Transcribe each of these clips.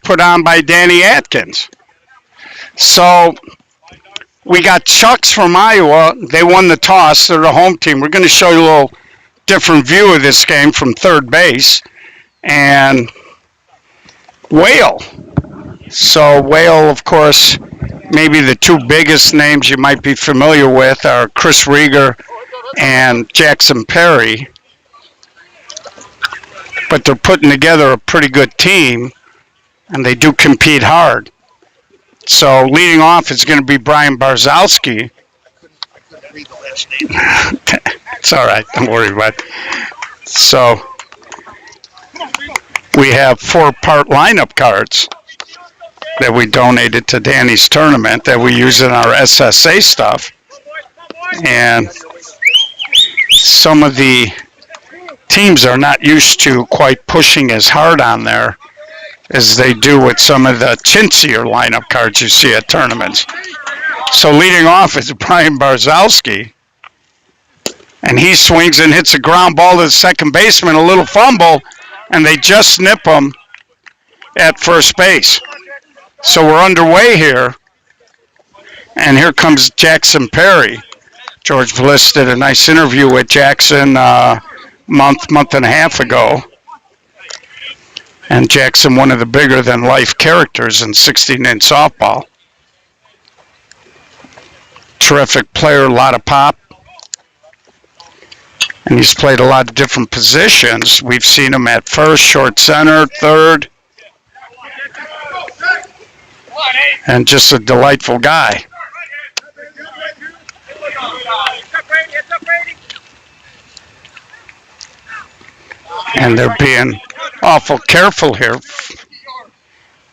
put on by Danny Atkins. So we got Chucks from Iowa. They won the toss. They're the home team. We're going to show you a little different view of this game from third base. And Whale. So Whale, of course, maybe the two biggest names you might be familiar with are Chris Rieger and Jackson Perry. But they're putting together a pretty good team, and they do compete hard. So leading off is going to be Brian Barzowski. It's all right. Don't worry about it. So we have 4-part lineup cards that we donated to Danny's tournament that we use in our SSA stuff. And some of the teams are not used to quite pushing as hard on there as they do with some of the chintzier lineup cards you see at tournaments. So leading off is Brian Barzowski. And he swings and hits a ground ball to the second baseman, a little fumble, and they just snip him at first base. So we're underway here. And here comes Jackson Perry. George Bliss did a nice interview with Jackson month and a half ago. And Jackson, one of the bigger-than-life characters in 16-inch softball. Terrific player, a lot of pop. And he's played a lot of different positions. We've seen him at first, short center, third. And just a delightful guy. And they're being awful careful here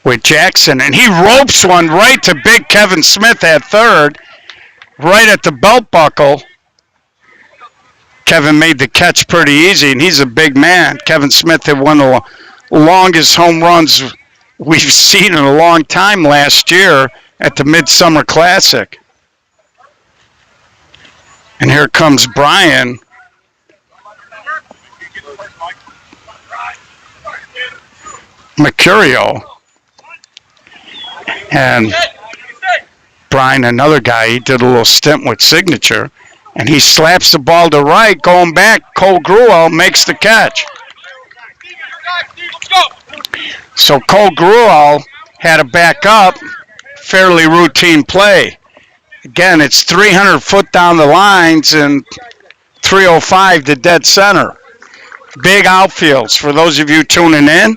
with Jackson. And he ropes one right to big Kevin Smith at third, right at the belt buckle. Kevin made the catch pretty easy, and he's a big man. Kevin Smith had one of the longest home runs we've seen in a long time last year at the Midsummer Classic. And here comes Brian. Mercurio. And Brian, another guy, he did a little stint with Signature. And he slaps the ball to right, going back. Cole Gruel makes the catch. So Cole Gruel had to back up. Fairly routine play. Again, it's 300 foot down the lines and 305 to dead center. Big outfields. For those of you tuning in,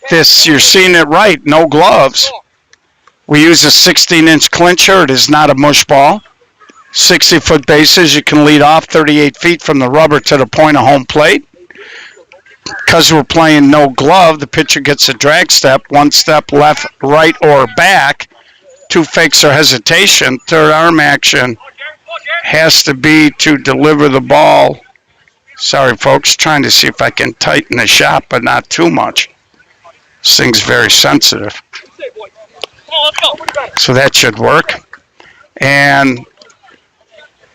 this you're seeing it right. No gloves. We use a 16-inch clincher. It is not a mush ball. 60-foot bases. You can lead off 38 feet from the rubber to the point of home plate. Because we're playing no glove, the pitcher gets a drag step, one step left, right, or back. 2 fakes or hesitation. Third arm action has to be to deliver the ball. Sorry, folks, trying to see if I can tighten the shot, but not too much. This thing's very sensitive. So that should work. And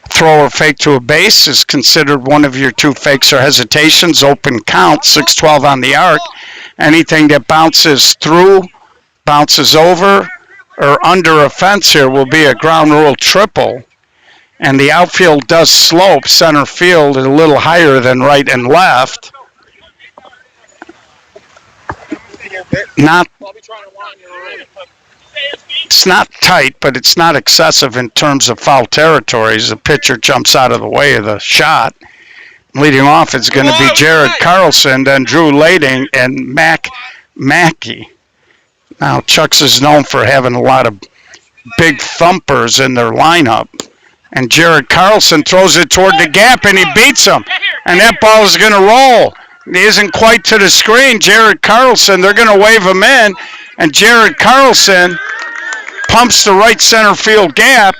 throw or fake to a base is considered one of your 2 fakes or hesitations. Open count, 6-12 on the arc. Anything that bounces through, bounces over, or under a fence here will be a ground rule triple. And the outfield does slope. Center field is a little higher than right and left. It's not tight, but it's not excessive in terms of foul territories. The pitcher jumps out of the way of the shot. Leading off is going to be Jared Carlson, then Drew Lading, and Mackey. Now, Chucks is known for having a lot of big thumpers in their lineup. And Jared Carlson throws it toward the gap, and he beats him. And that ball is going to roll. He isn't quite to the screen. Jared Carlson, they're going to wave him in. And Jared Carlson pumps the right center field gap,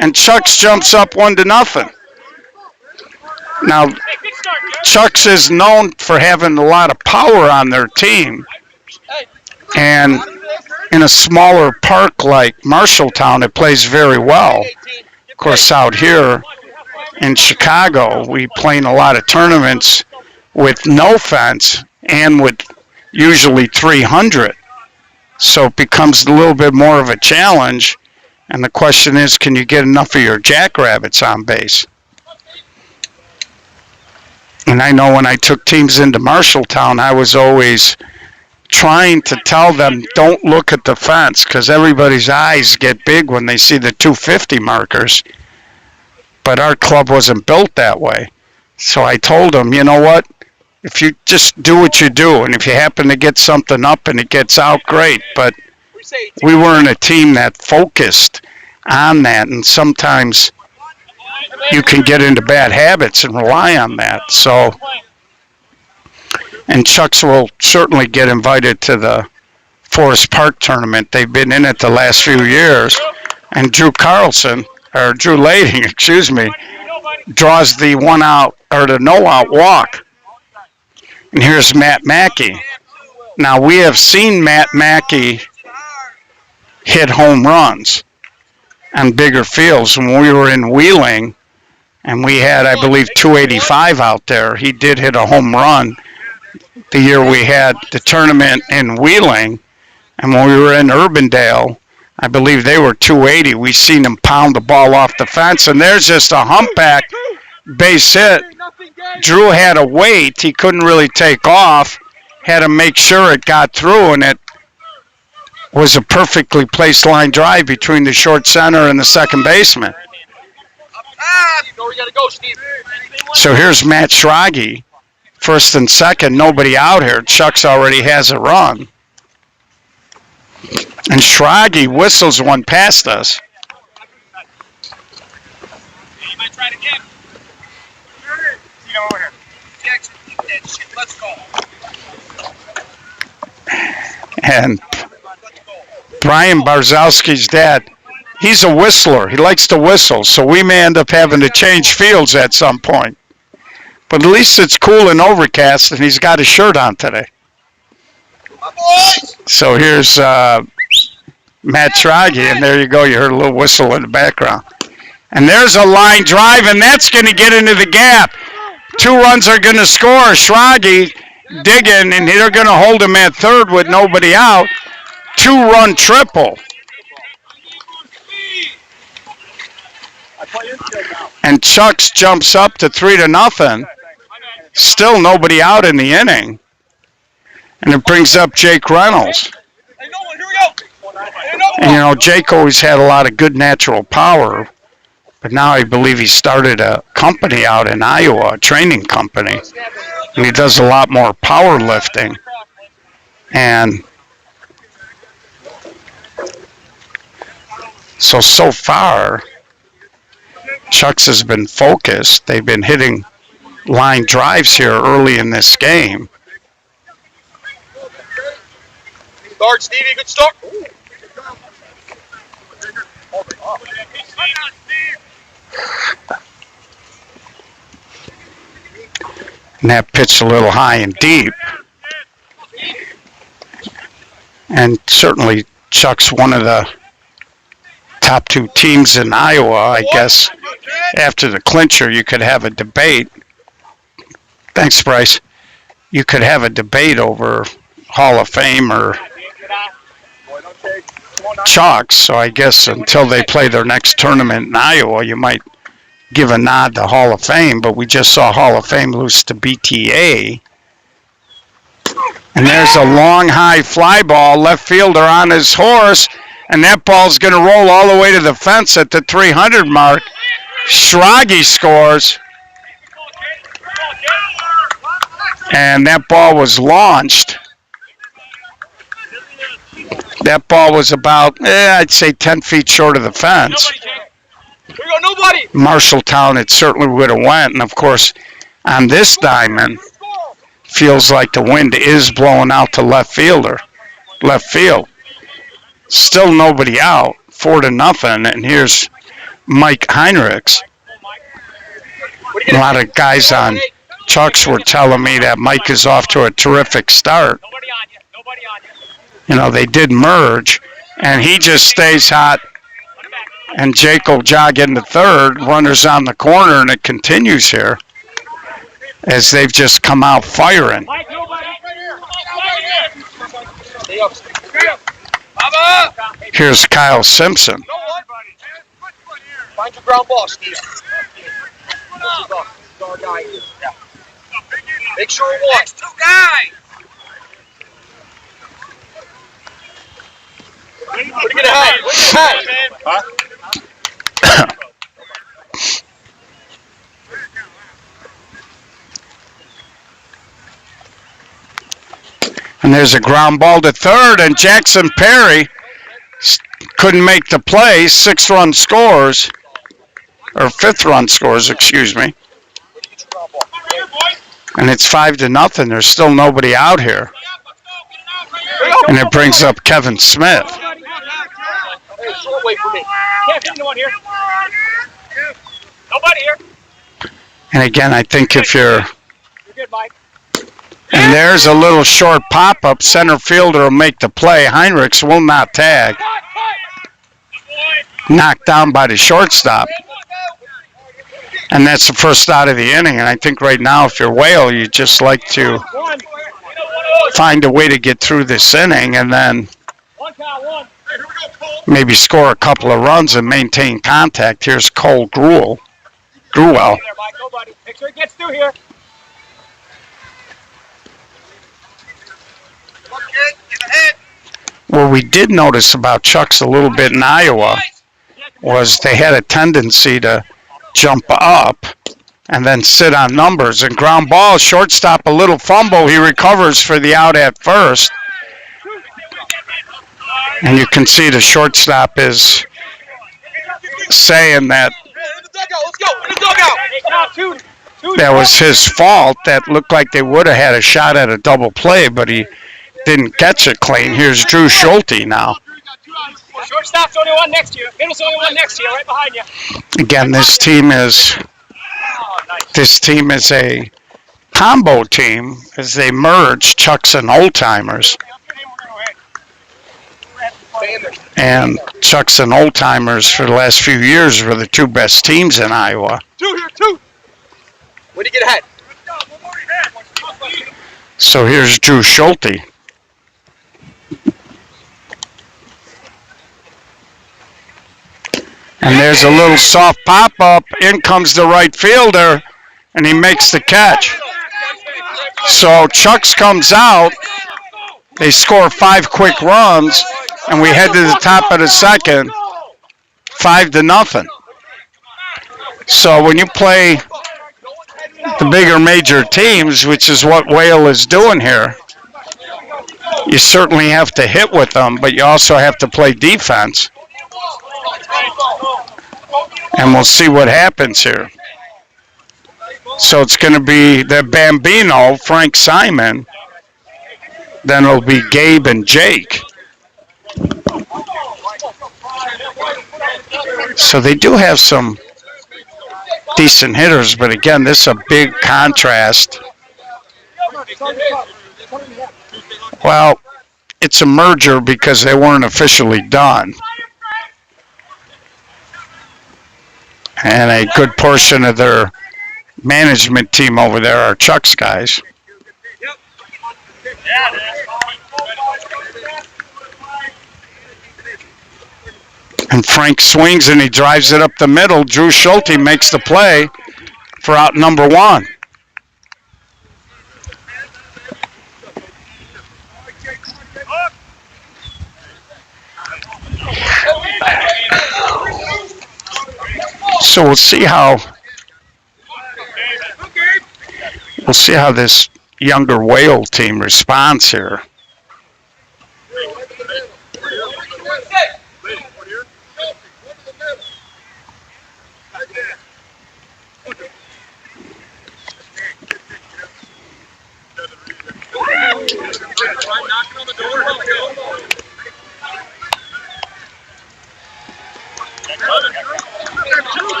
and Chucks jumps up 1-0. Now, Chucks is known for having a lot of power on their team. And in a smaller park like Marshalltown, it plays very well. Of course, out here in Chicago, we play in a lot of tournaments with no fence and with usually 300. So it becomes a little bit more of a challenge. And the question is, can you get enough of your jackrabbits on base? And I know when I took teams into Marshalltown, I was always trying to tell them, don't look at the fence, because everybody's eyes get big when they see the 250 markers. But our club wasn't built that way. So I told them, you know what? If you just do what you do, and if you happen to get something up and it gets out, great. But we weren't a team that focused on that, and sometimes you can get into bad habits and rely on that. So, and Chucks will certainly get invited to the Forest Park tournament. They've been in it the last few years, and Drew Lading, draws the one out or the no out walk. And here's Matt Mackey. Now we have seen Matt Mackey hit home runs on bigger fields. When we were in Wheeling, and we had, I believe, 285 out there, he did hit a home run the year we had the tournament in Wheeling. And when we were in Urbandale, I believe they were 280. We seen him pound the ball off the fence, and there's just a humpback base hit. Drew had to wait. He couldn't really take off. Had to make sure it got through, and it was a perfectly placed line drive between the short center and the second baseman. So here's Matt Schrage, first and second, nobody out here. Chucks already has a run. And Schrage whistles one past us. And Brian Barzowski's dad, he's a whistler. He likes to whistle, so we may end up having to change fields at some point. But at least it's cool and overcast, and he's got his shirt on today. So here's Matt Schrage, and there you go. You heard a little whistle in the background. And there's a line drive, and that's going to get into the gap. 2 runs are going to score. Schrage digging, and they're going to hold him at third with nobody out. 2-run triple. And Chucks jumps up to 3-0. Still nobody out in the inning. And it brings up Jake Reynolds. And, Jake always had a lot of good natural power. But now I believe he started a company out in Iowa, a training company. And he does a lot more powerlifting. And so far, Chucks has been focused. They've been hitting line drives here early in this game. Start, Stevie. Good start. And that pitch a little high and deep. And certainly Chuck's one of the top 2 teams in Iowa. I guess after the clincher you could have a debate. Thanks, Bryce. You could have a debate over Hall of Fame or Chucks. So I guess until they play their next tournament in Iowa, you might give a nod to Hall of Fame, but we just saw Hall of Fame lose to BTA. And there's a long, high fly ball, left fielder on his horse, and that ball's going to roll all the way to the fence at the 300 mark. Schrage scores. And that ball was launched. That ball was about, I'd say 10 feet short of the fence. Marshalltown, it certainly would have went. And, of course, on this diamond, feels like the wind is blowing out to left field. Still nobody out, 4-0. And here's Mike Heinrichs. A lot of guys on Chucks were telling me that Mike is off to a terrific start. They did merge, and he just stays hot. And Jake will jog into third. Runners on the corner, and it continues here as they've just come out firing. Here's Kyle Simpson. Find your ground ball, Steve. Make sure it walks. 2 guys. What are you gonna have? Huh? And there's a ground ball to third, and Jackson Perry couldn't make the play. 6-run scores, or 5th-run scores, excuse me. And it's 5-0. There's still nobody out here. And it brings up Kevin Smith. Wait for me. Can't get anyone here. Nobody here. And again, I think if you're... You're good, Mike. And there's a little short pop-up. Center fielder will make the play. Heinrichs will not tag. Knocked down by the shortstop. And that's the first out of the inning. And I think right now, if you're Whale, you just like to find a way to get through this inning and then maybe score a couple of runs and maintain contact. Here's Cole Gruel. Make sure it gets through here. What we did notice about Chucks a little bit in Iowa was they had a tendency to jump up and then sit on numbers. And ground ball, shortstop, a little fumble. He recovers for the out at first. And you can see the shortstop is saying that that was his fault. That looked like they would have had a shot at a double play, but he didn't catch it clean. Here's Drew Schulte now. Shortstop's only one next to you. Middle's only one next to you, right behind you. Again, this team is a combo team as they merge Chucks and Old Timers. And Chucks and Old Timers for the last few years were the 2 best teams in Iowa. 2 here, 2. When do you get ahead? So here's Drew Schulte. And there's a little soft pop-up. In comes the right fielder, and he makes the catch. So Chucks comes out. They score 5 quick runs, and we head to the top of the second, 5-0. So when you play the bigger major teams, which is what Whale is doing here, you certainly have to hit with them, but you also have to play defense. And we'll see what happens here. So it's going to be the Bambino, Frank Simon. Then it'll be Gabe and Jake. So they do have some decent hitters, but again, this is a big contrast. Well, it's a merger because they weren't officially done. And a good portion of their management team over there are Chuck's guys. And Frank swings and he drives it up the middle. Drew Schulte makes the play for out number 1. So we'll see how this younger Whale team responds here.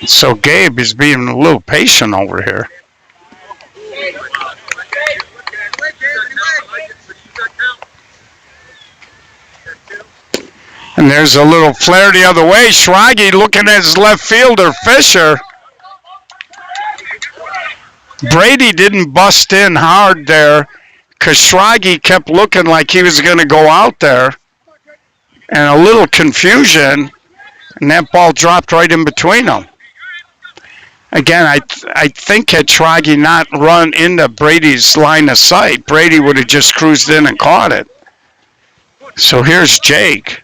So Gabe is being a little patient over here. And there's a little flare the other way. Schrage looking at his left fielder, Fisher. Brady didn't bust in hard there because Schrage kept looking like he was going to go out there. and a little confusion, and that ball dropped right in between them. Again, I think had Troggy not run into Brady's line of sight, Brady would have just cruised in and caught it. So here's Jake.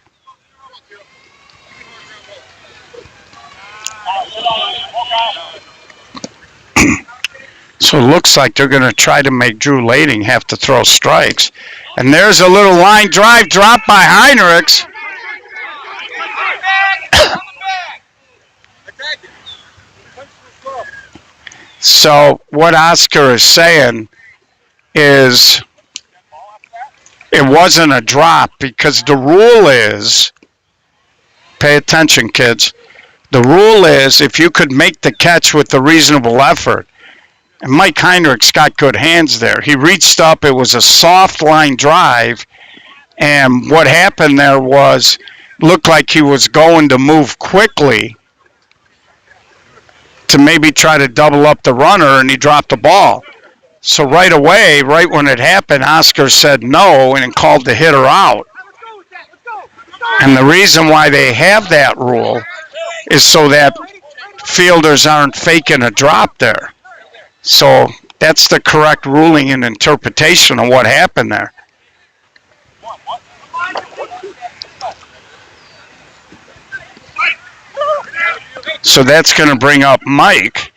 So it looks like they're going to try to make Drew Lading have to throw strikes. And there's a little line drive dropped by Heinrichs. So what Oscar is saying is it wasn't a drop because the rule is, pay attention kids, the rule is if you could make the catch with a reasonable effort, and Mike Heinrichs got good hands there. He reached up, it was a soft line drive, and what happened there was, looked like he was going to move quickly to maybe try to double up the runner, and he dropped the ball. So right away, right when it happened, Oscar said no and called the hitter out. And the reason why they have that rule is so that fielders aren't faking a drop there. So that's the correct ruling and interpretation of what happened there. So that's going to bring up Mike.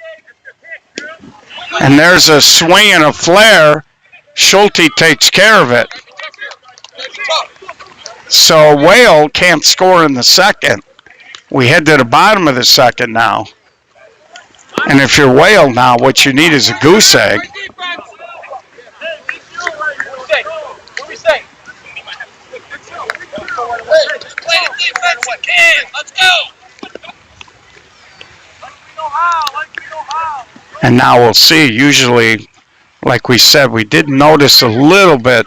And there's a swing and a flare. Schulte takes care of it. So Whale can't score in the second. We head to the bottom of the second now. And if you're Whale now, what you need is a goose egg. And now we'll see. Usually, like we said, we did notice a little bit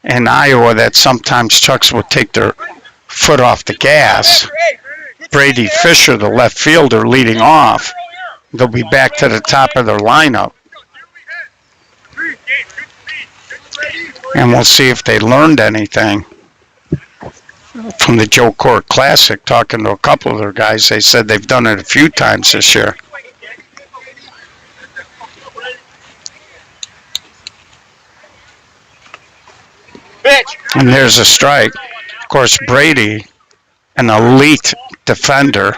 in Iowa that sometimes Chucks would take their foot off the gas. Brady Fisher, the left fielder, leading off. They'll be back to the top of their lineup. And we'll see if they learned anything from the Joe Court Classic. Talking to a couple of their guys, they said they've done it a few times this year. And there's a strike. Of course, Brady, an elite defender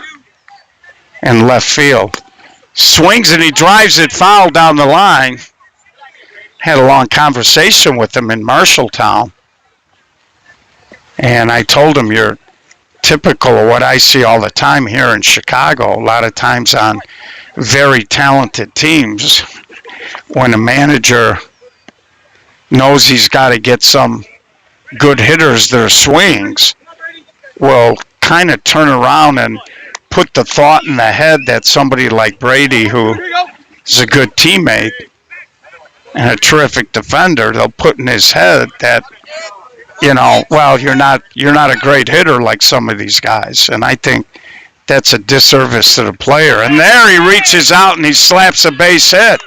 in left field, swings and he drives it foul down the line. Had a long conversation with him in Marshalltown. And I told him, you're typical of what I see all the time here in Chicago, a lot of times on very talented teams. When a manager knows he's got to get some good hitters their swings, will kind of turn around and put the thought in the head that somebody like Brady, who is a good teammate and a terrific defender, they'll put in his head that, you know, well, you're not a great hitter like some of these guys. And I think that's a disservice to the player. And there he reaches out and he slaps a base hit.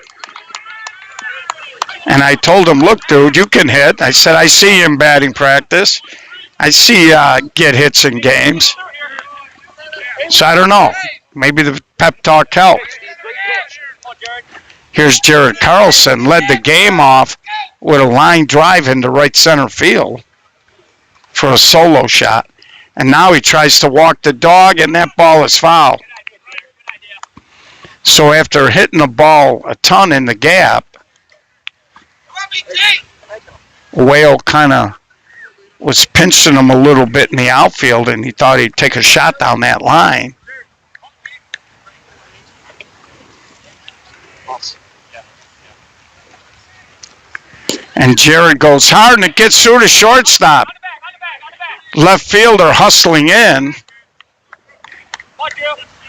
And I told him, look, dude, you can hit. I said, I see you in batting practice. I see get hits in games. So I don't know. Maybe the pep talk helped. Here's Jared Carlson, led the game off with a line drive into right center field for a solo shot. And now he tries to walk the dog, and that ball is foul. So after hitting the ball a ton in the gap, Whale kind of was pinching him a little bit in the outfield, and he thought he'd take a shot down that line. And Jared goes hard, and it gets through to shortstop. Left fielder hustling in,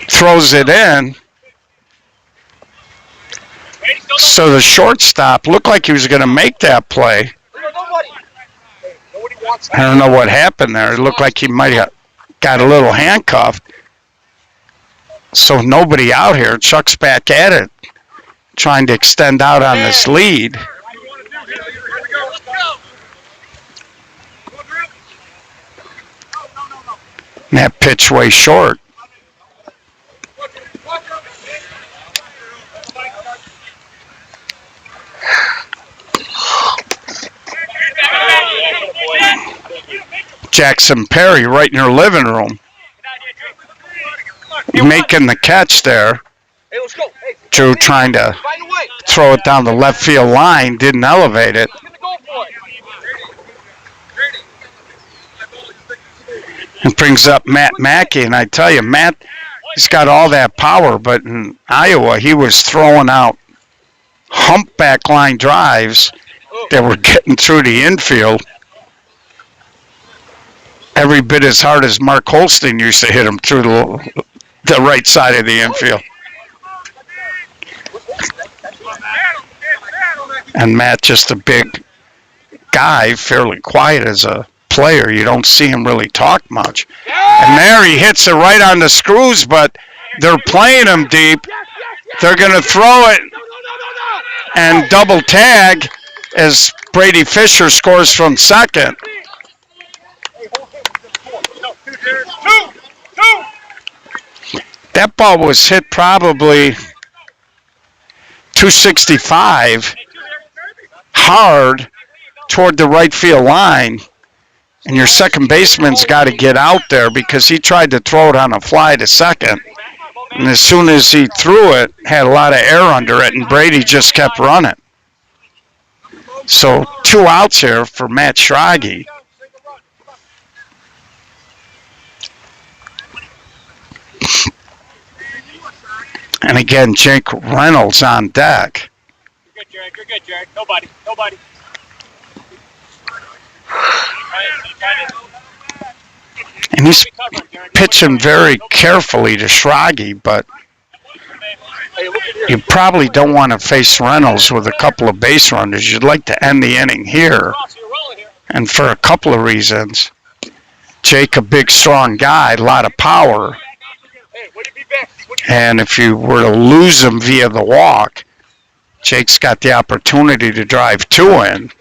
throws it in. So the shortstop looked like he was going to make that play. I don't know what happened there. It looked like he might have got a little handcuffed. So nobody out here. Chuck's back at it, trying to extend out on this lead. And that pitch way short. Jackson Perry right in your living room. Making the catch there. Drew trying to throw it down the left field line, didn't elevate it. And brings up Matt Mackey, and I tell you, Matt, he's got all that power, but in Iowa, he was throwing out humpback line drives that were getting through the infield every bit as hard as Mark Holstein used to hit him through the right side of the infield. And Matt, just a big guy, fairly quiet as a player. You don't see him really talk much. And there he hits it right on the screws, but they're playing him deep. They're going to throw it and double tag as Brady Fisher scores from second. That ball was hit probably 265 hard toward the right field line, and your second baseman's got to get out there because he tried to throw it on a fly to second, and as soon as he threw it, had a lot of air under it, and Brady just kept running. So 2 outs here for Matt Schrage. And again, Jake Reynolds on deck. You're good, Jared. You're good, Jared. Nobody. And he's pitching very carefully to Schrage, but you probably don't want to face Reynolds with a couple of base runners. You'd like to end the inning here. And for a couple of reasons. Jake, a big, strong guy, a lot of power. And if you were to lose him via the walk, Jake's got the opportunity to drive 2 in.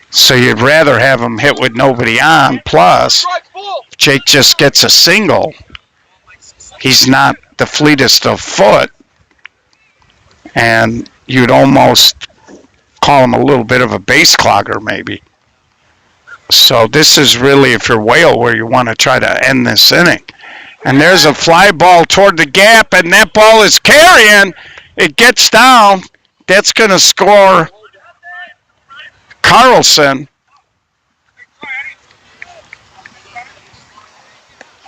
So you'd rather have him hit with nobody on. Plus, if Jake just gets a single, he's not the fleetest of foot. And you'd almost call him a little bit of a base clogger, maybe. So this is really, if you're Whale, where you want to try to end this inning. And there's a fly ball toward the gap, and that ball is carrying. It gets down. That's going to score Carlson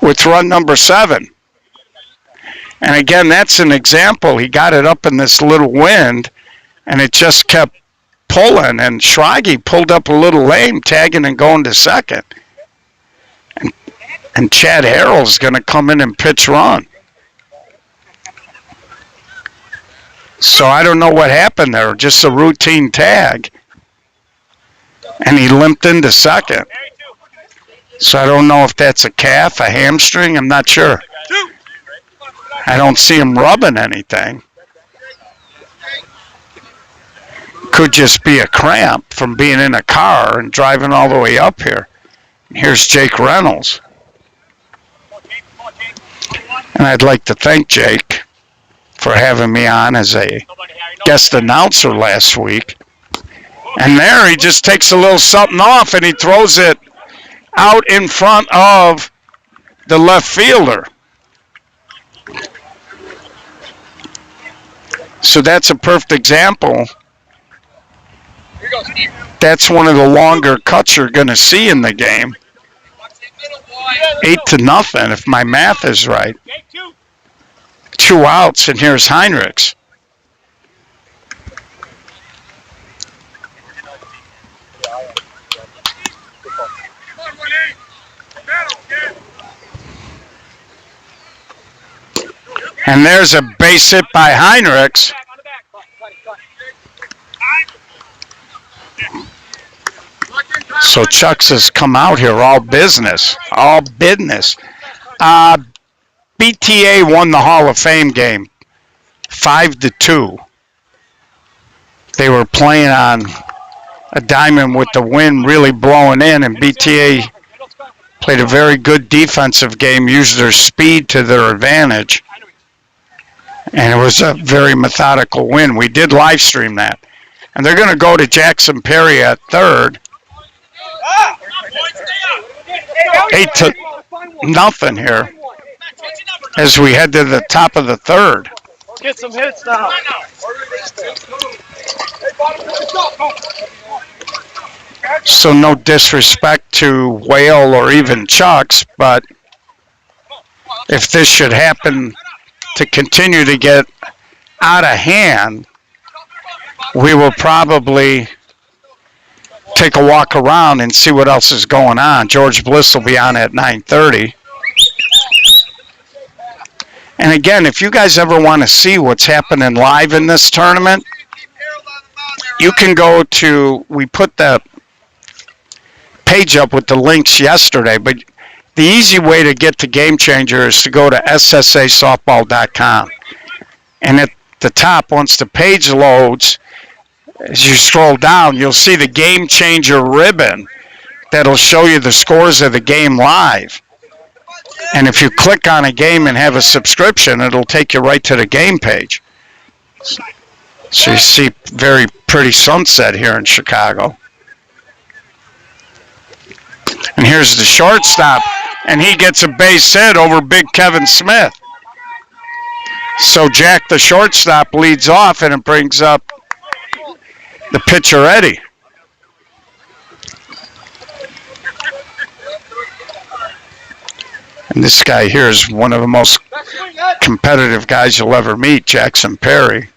with run number 7. And again, that's an example. He got it up in this little wind, and it just kept pulling. And Schrage pulled up a little lame, tagging and going to second. And Chad Harrell's going to come in and pitch run. So I don't know what happened there, just a routine tag. And he limped into second. So I don't know if that's a calf, a hamstring, I'm not sure. I don't see him rubbing anything. Could just be a cramp from being in a car and driving all the way up here. Here's Jake Reynolds. And I'd like to thank Jake for having me on as a guest announcer last week. And there he just takes a little something off and he throws it out in front of the left fielder. So that's a perfect example. That's one of the longer cuts you're going to see in the game. 8-0 if my math is right. 2 outs, and here's Heinrichs. And there's a base hit by Heinrichs. So Chucks has come out here all business. BTA won the Hall of Fame game 5-2. They were playing on a diamond with the wind really blowing in, and BTA played a very good defensive game, used their speed to their advantage, and it was a very methodical win. We did live stream that. And they're going to go to Jackson Perry at third. 8-0 here as we head to the top of the third. Get some hits now. So no disrespect to Whale or even Chucks, but if this should happen to continue to get out of hand, we will probably take a walk around and see what else is going on. George Bliss will be on at 9:30. And again, if you guys ever want to see what's happening live in this tournament, you can go to, we put the page up with the links yesterday, but the easy way to get to Game Changer is to go to SSAsoftball.com. And at the top, once the page loads, as you scroll down, you'll see the Game Changer ribbon that'll show you the scores of the game live. And if you click on a game and have a subscription, it'll take you right to the game page. So you see very pretty sunset here in Chicago. And here's the shortstop, and he gets a base hit over big Kevin Smith. So Jack, the shortstop, leads off, and it brings up the pitcher, Eddie. And this guy here is one of the most competitive guys you'll ever meet, Jackson Perry.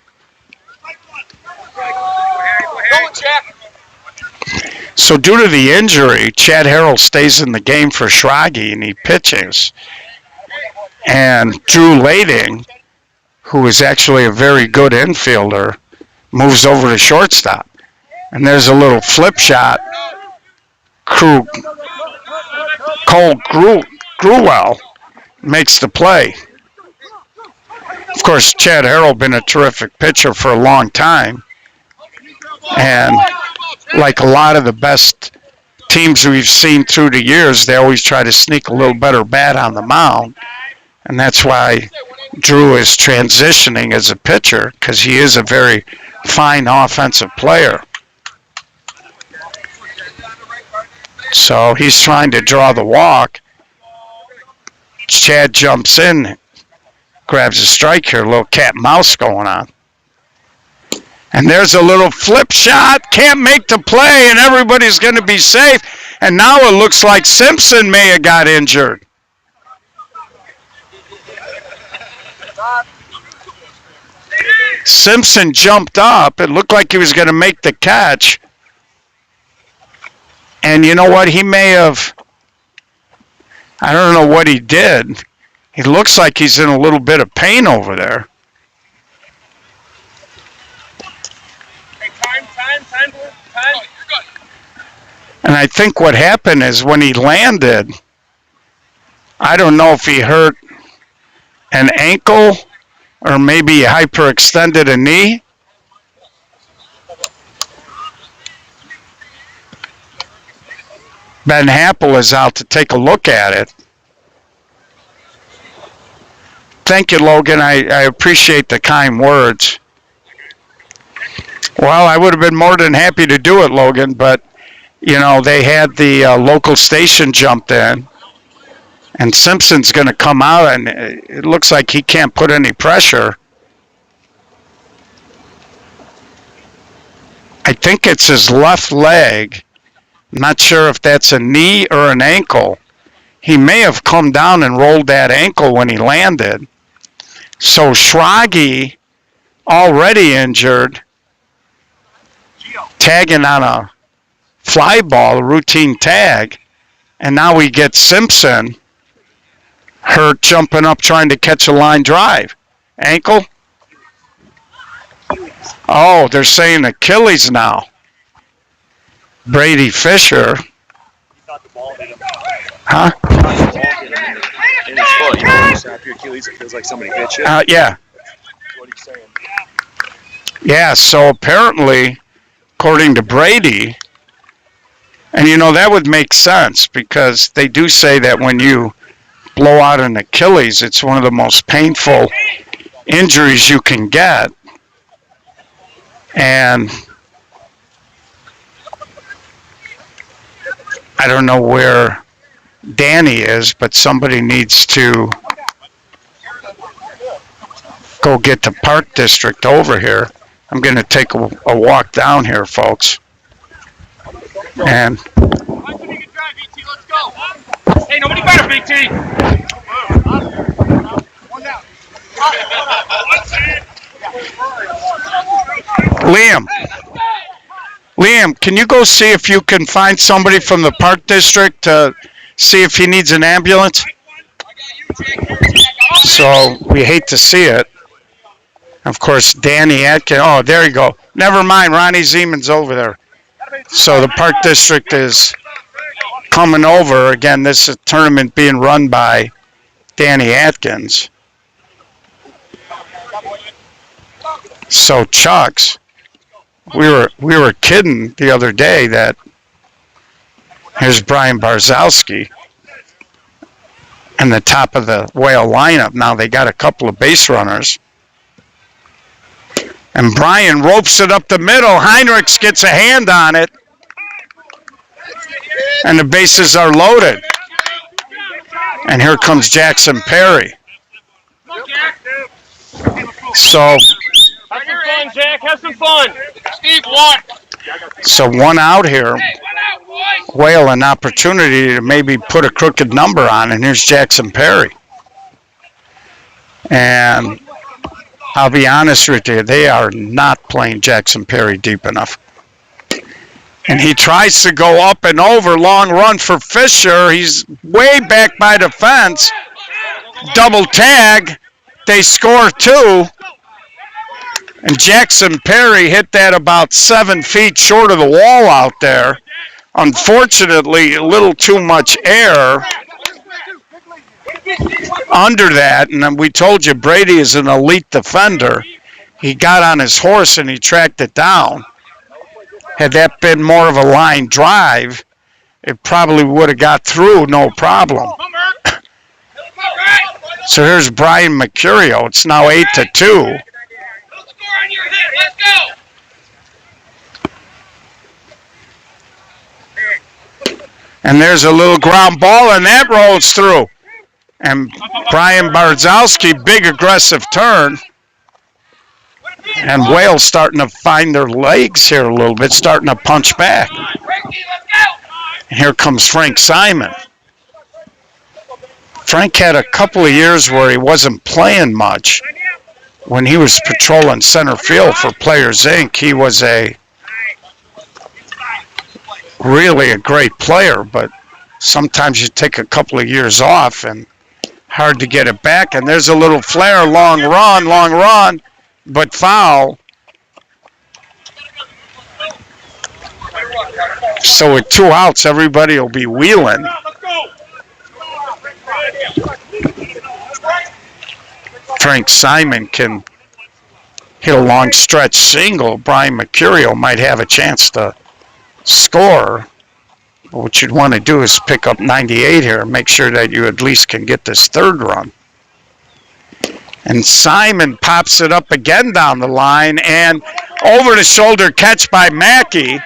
So due to the injury, Chad Harrell stays in the game for Schrage, and he pitches. And Drew Lading, who is actually a very good infielder, moves over to shortstop. And there's a little flip shot. Cole Gruwell makes the play. Of course, Chad Harrell been a terrific pitcher for a long time. And like a lot of the best teams we've seen through the years, they always try to sneak a little better bat on the mound. And that's why Drew is transitioning as a pitcher, because he is a very fine offensive player. So he's trying to draw the walk. Chad jumps in, grabs a strike here, a little cat and mouse going on. And there's a little flip shot, can't make the play, and everybody's going to be safe. And now it looks like Simpson may have got injured. Simpson jumped up. It looked like he was going to make the catch. And you know what? He may have, I don't know what he did. He looks like he's in a little bit of pain over there. Time. And I think what happened is when he landed, I don't know if he hurt an ankle or maybe he hyperextended a knee. Ben Happel is out to take a look at it. Thank you, Logan. I appreciate the kind words. Well, I would have been more than happy to do it, Logan, but, you know, they had the local station jumped in, and Simpson's going to come out, and it looks like he can't put any pressure. I think it's his left leg. I'm not sure if that's a knee or an ankle. He may have come down and rolled that ankle when he landed. So Schrage, already injured, tagging on a fly ball, a routine tag, and now we get Simpson hurt jumping up trying to catch a line drive. Ankle? Oh, they're saying Achilles now. Brady Fisher. Huh? In his foot, you know, snap your Achilles, it feels like somebody hit you. Yeah. What are you saying? Yeah, so apparently, according to Brady, And, you know, that would make sense because they do say that when you blow out an Achilles, it's one of the most painful injuries you can get. And I don't know where Danny is, but somebody needs to go get the Park District over here. I'm going to take a walk down here, folks. And Hey, nobody better, BT. Liam, can you go see if you can find somebody from the Park District to see if he needs an ambulance? So we hate to see it. Of course, Danny Atkins. Oh, there you go. Never mind, Ronnie Zeman's over there. So the Park District is coming over. Again, this is a tournament being run by Danny Atkins. So Chucks, we were kidding the other day that here's Brian Barzowski in the top of the Whale lineup. Now they got a couple of base runners. And Brian ropes it up the middle. Heinrichs gets a hand on it. And the bases are loaded. And here comes Jackson Perry. So, have some fun, Jack. Have some fun. Steve, one. So one out here. Whale an opportunity to maybe put a crooked number on. And here's Jackson Perry. And I'll be honest with you, they are not playing Jackson Perry deep enough. And he tries to go up and over, long run for Fisher. He's way back by the fence. Double tag. They score 2. And Jackson Perry hit that about 7 feet short of the wall out there. Unfortunately, a little too much air under that. And then we told you Brady is an elite defender. He got on his horse and he tracked it down. Had that been more of a line drive, it probably would have got through, no problem. So here's Brian Mercurio. It's now 8-2. And there's a little ground ball, and that rolls through. And Brian Barzowski, big aggressive turn. And Wales starting to find their legs here a little bit, starting to punch back. And here comes Frank Simon. Frank had a couple of years where he wasn't playing much. When he was patrolling center field for Players Inc., he was really a great player, but sometimes you take a couple of years off and hard to get it back. And there's a little flare, long run, but foul. So with 2 outs, everybody will be wheeling. Frank Simon can hit a long stretch single. Brian Mercurio might have a chance to score. What you'd want to do is pick up 98 here and make sure that you at least can get this 3rd run. And Simon pops it up again down the line, and over the shoulder catch by Mackey.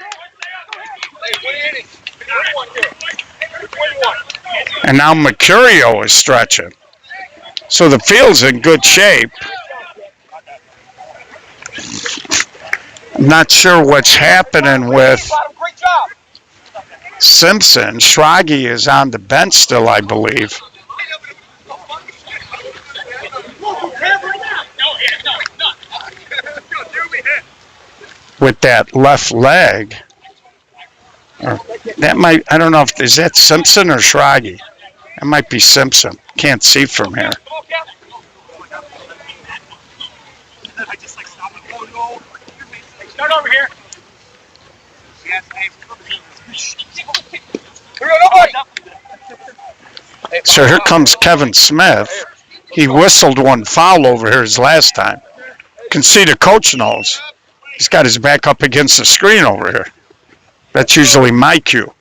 And now Mercurio is stretching. So the field's in good shape. I'm not sure what's happening with Simpson. Schrage is on the bench still, I believe. With that left leg. That might, I don't know if, is that Simpson or Schrage? That might be Simpson. Can't see from here. Start over here. So here comes Kevin Smith. He whistled one foul over here his last time. You can see the coach knows. He's got his back up against the screen over here. That's usually my cue.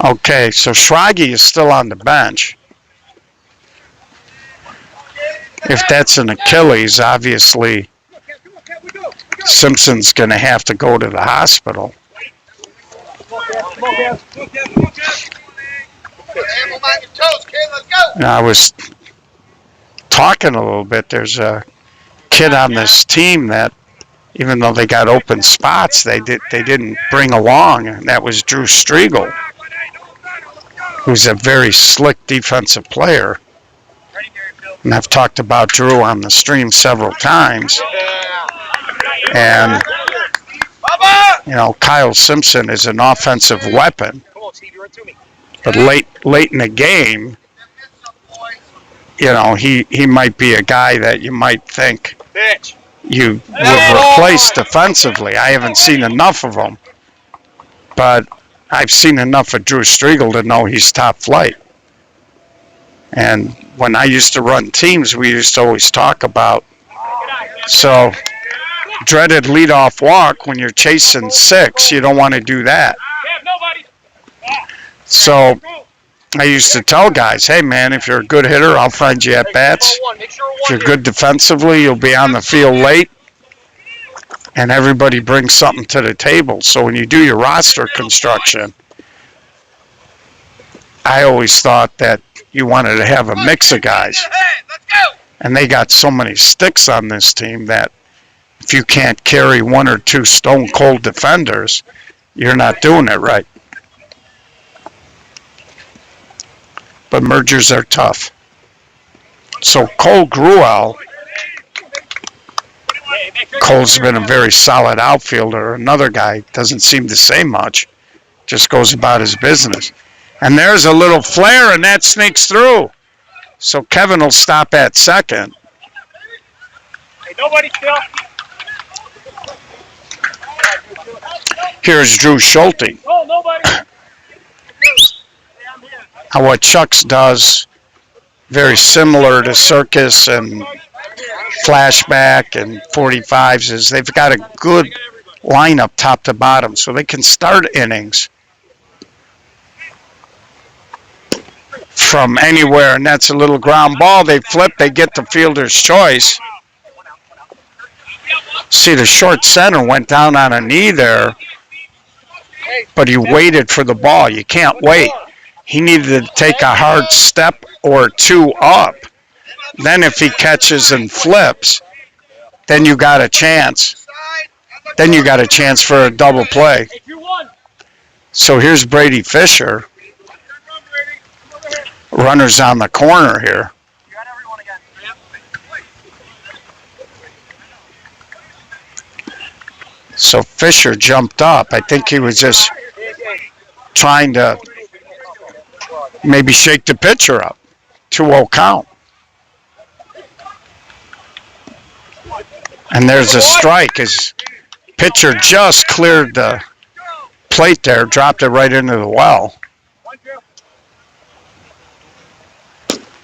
Okay, so Schrage is still on the bench. If that's an Achilles, obviously Simpson's going to have to go to the hospital. And I was talking a little bit. There's a kid on this team that, even though they got open spots, they didn't bring along, and that was Drew Striegel, who's a very slick defensive player. And I've talked about Drew on the stream several times. And, you know, Kyle Simpson is an offensive weapon. But late in the game, you know, he might be a guy that you might think you would replace defensively. I haven't seen enough of him. But I've seen enough of Drew Striegel to know he's top flight. And when I used to run teams, we used to always talk about, so dreaded leadoff walk, when you're chasing 6, you don't want to do that. So I used to tell guys, hey man, if you're a good hitter, I'll find you at bats. If you're good defensively, you'll be on the field late. And everybody brings something to the table. So when you do your roster construction, I always thought that you wanted to have a mix of guys. And they got so many sticks on this team that if you can't carry 1 or 2 stone cold defenders, you're not doing it right. But mergers are tough. So Cole Gruel, Cole's been a very solid outfielder. Another guy doesn't seem to say much, just goes about his business. And there's a little flare, and that sneaks through. So Kevin will stop at second. Hey, nobody still. Here's Drew Schulte. Oh, nobody. Now what Chucks does, very similar to Circus and Flashback and 45s, is they've got a good lineup top to bottom, so they can start innings from anywhere, and that's a little ground ball. They flip, they get the fielder's choice. See, the short center went down on a knee there, but he waited for the ball. You can't wait. He needed to take a hard step or 2 up. Then if he catches and flips, then you got a chance. Then you got a chance for a double play. So here's Brady Fisher. Runners on the corner here. So Fisher jumped up. I think he was just trying to maybe shake the pitcher up. 2-0 count. And there's a strike. His pitcher just cleared the plate there, dropped it right into the well.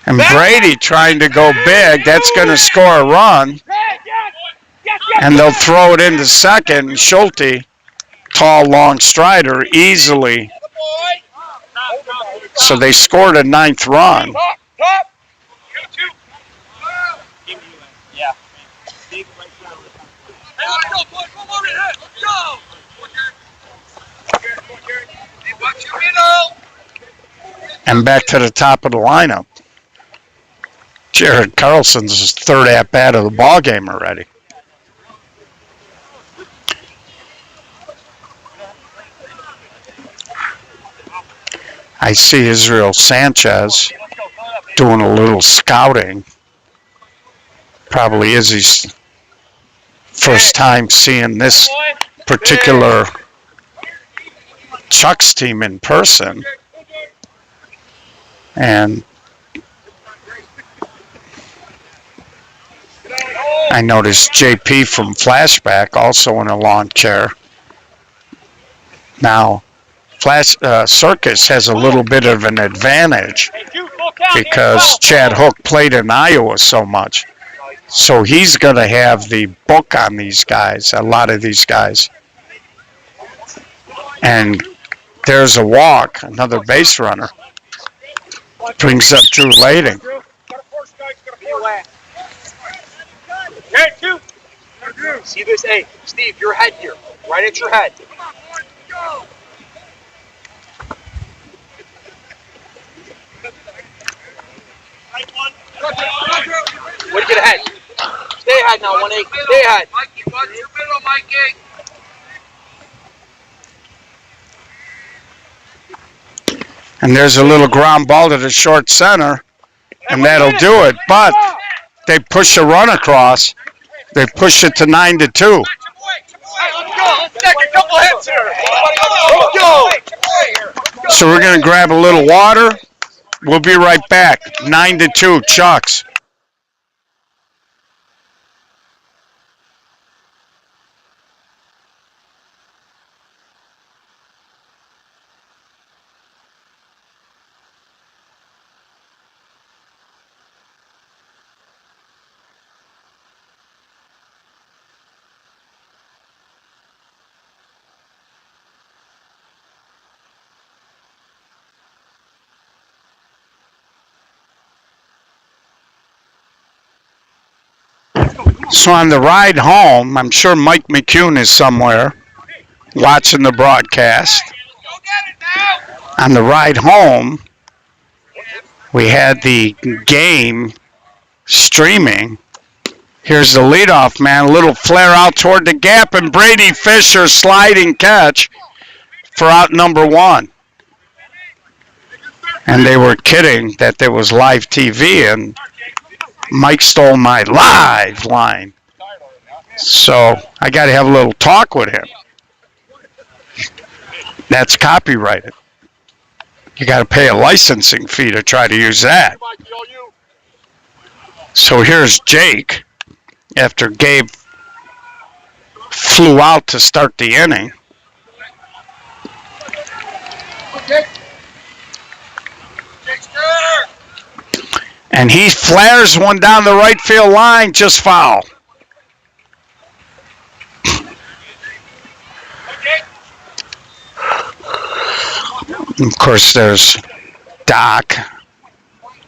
And Brady trying to go big. That's going to score a run. And they'll throw it into second. Schulte, tall, long strider, easily. So they scored a 9th run. And back to the top of the lineup. Jared Carlson's 3rd at-bat of the ball game already. I see Israel Sanchez doing a little scouting. Probably Izzy's first time seeing this particular Chuck's team in person. And I noticed JP from Flashback also in a lawn chair. Now, Circus has a little bit of an advantage because Chad Hook played in Iowa so much. So he's going to have the book on these guys, a lot of these guys. And There's a walk, another base runner. Brings up Drew Lading. Okay, 2. See this? Hey, Steve, your head here. Right at your head. Way to get ahead. Stay ahead now, 1-8. Stay ahead. Mikey, watch your middle, Mikey. And there's a little ground ball to the short center, and that'll do it. But they push a run across. They push it to 9-2. Let's go. Let's take a couple hits here. Let's go. So we're going to grab a little water. We'll be right back. 9-2, Chucks. So on the ride home, I'm sure Mike McCune is somewhere watching the broadcast. On the ride home, we had the game streaming. Here's the leadoff man, a little flare out toward the gap, and Brady Fisher sliding catch for out number 1. And they were kidding that there was live TV, and Mike stole my live line. So I got to have a little talk with him. That's copyrighted. You got to pay a licensing fee to try to use that. So here's Jake after Gabe flew out to start the inning. And he flares one down the right field line, just foul. Of course, there's Doc.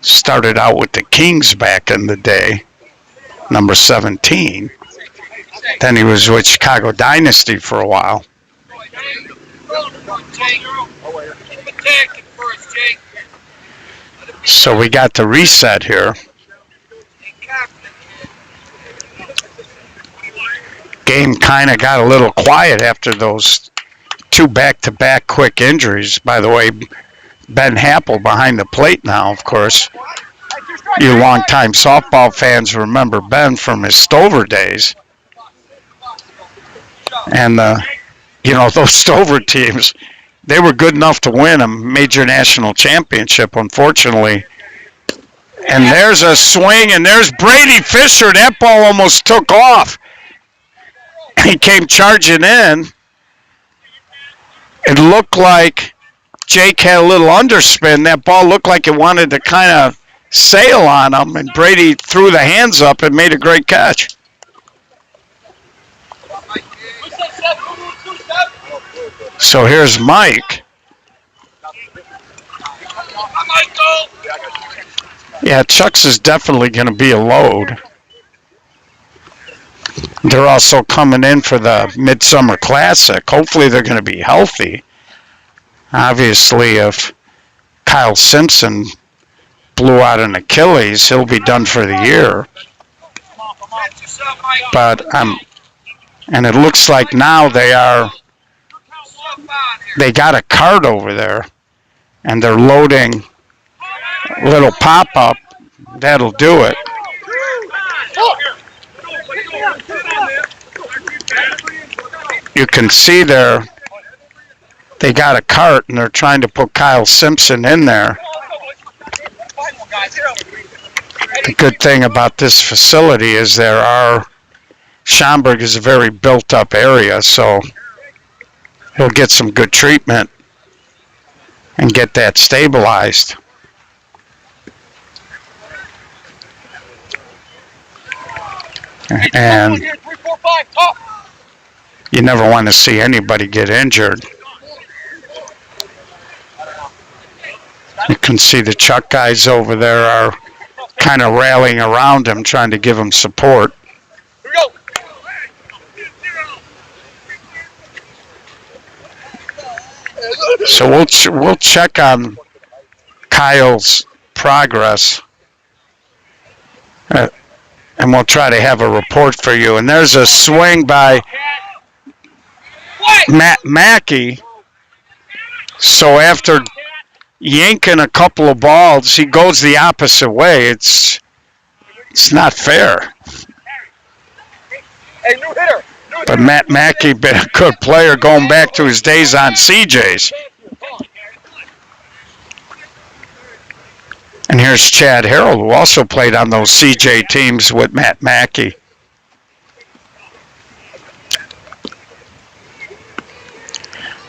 Started out with the Kings back in the day, number 17. Then he was with Chicago Dynasty for a while. So we got the reset here. Game kind of got a little quiet after those 2 back-to-back quick injuries. By the way, Ben Happel behind the plate now, of course. You longtime softball fans remember Ben from his Stover days. And, those Stover teams, they were good enough to win a major national championship, unfortunately. And there's a swing, and there's Brady Fisher. That ball almost took off. He came charging in. It looked like Jake had a little underspin. That ball looked like it wanted to kind of sail on him, and Brady threw the hands up and made a great catch. So here's Mike. Yeah, Chucks is definitely going to be a load. They're also coming in for the Midsummer Classic. Hopefully they're going to be healthy. Obviously, if Kyle Simpson blew out an Achilles, he'll be done for the year. But and it looks like now they got a cart over there, and they're loading a little pop-up. That'll do it. You can see there, they got a cart and they're trying to put Kyle Simpson in there. The good thing about this facility is Schaumburg is a very built up area, so he'll get some good treatment and get that stabilized. And you never want to see anybody get injured. You can see the Chuck guys over there are kind of rallying around him, trying to give him support. Here we go. So we'll check on Kyle's progress, and we'll try to have a report for you. And there's a swing by Matt Mackey. So after yanking a couple of balls, he goes the opposite way. It's not fair. Hey, new hitter. But Matt Mackey been a good player going back to his days on CJ's. And here's Chad Harrell, who also played on those CJ teams with Matt Mackey.